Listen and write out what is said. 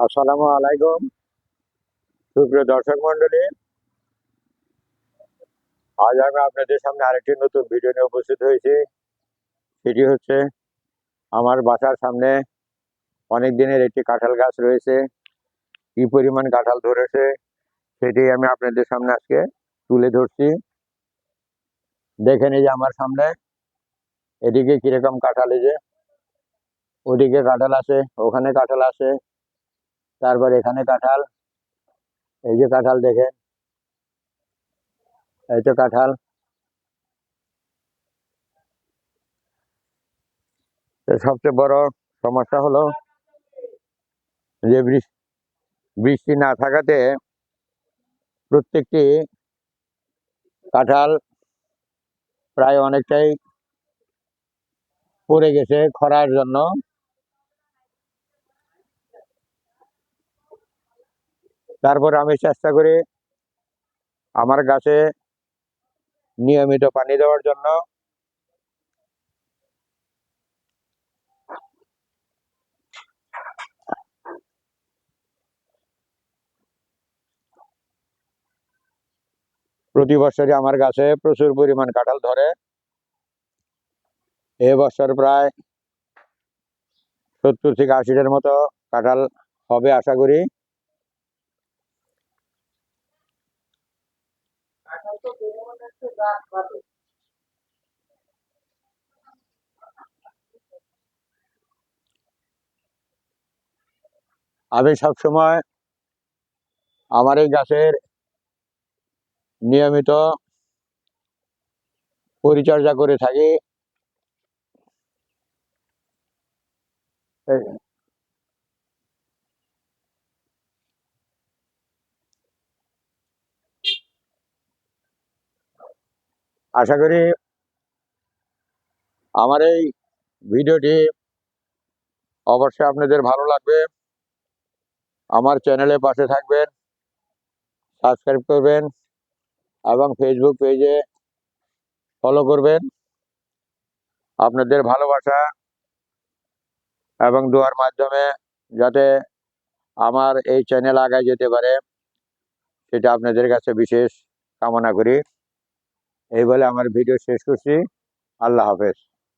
আসসালামু আলাইকুম, সুপ্রিয় দর্শক মন্ডলী। আজ আমি আপনাদের সামনে আরেকটি নতুন ভিডিও নিয়ে উপস্থিত হয়েছি। সেটি হচ্ছে আমার বাসার সামনে অনেক দিনের একটি কাঁঠাল গাছ রয়েছে। কি পরিমাণ কাঁঠাল ধরেছে সেটি আমি আপনাদের সামনে আজকে তুলে ধরছি। দেখেন, এই যে আমার সামনে এদিকে কিরকম কাঁঠাল, এই যে ওদিকে কাঁঠাল আছে, ওখানে কাঁঠাল আছে, তারপর এখানে কাঁঠাল, এই যে কাঁঠাল দেখেন, এই তো কাঁঠাল। তো সবচেয়ে বড় সমস্যা হলো যে বৃষ্টি না থাকাতে প্রত্যেকটি কাঁঠাল প্রায় অনেকটাই পড়ে গেছে খরার জন্য। তারপর আমি চেষ্টা করি আমার গাছে নিয়মিত পানি দেওয়ার জন্য। প্রতি বছরই আমার গাছে প্রচুর পরিমাণ কাঁঠাল ধরে। এবছর প্রায় 70 থেকে 80টার মতো কাঁঠাল হবে আশা করি। আমি সবসময় আমার এই গাছের নিয়মিত পরিচর্যা করে থাকি। আশা করি আমার এই ভিডিওটি অবশ্যই আপনাদের ভালো লাগবে। আমার চ্যানেলে পাশে থাকবেন, সাবস্ক্রাইব করবেন এবং ফেসবুক পেজে ফলো করবেন। আপনাদের ভালোবাসা এবং দোয়ার মাধ্যমে যাতে আমার এই চ্যানেল আগায় যেতে পারে, সেটা আপনাদের কাছে বিশেষ কামনা করি। এই বলে আমার ভিডিও শেষ করছি। আল্লাহ হাফেজ।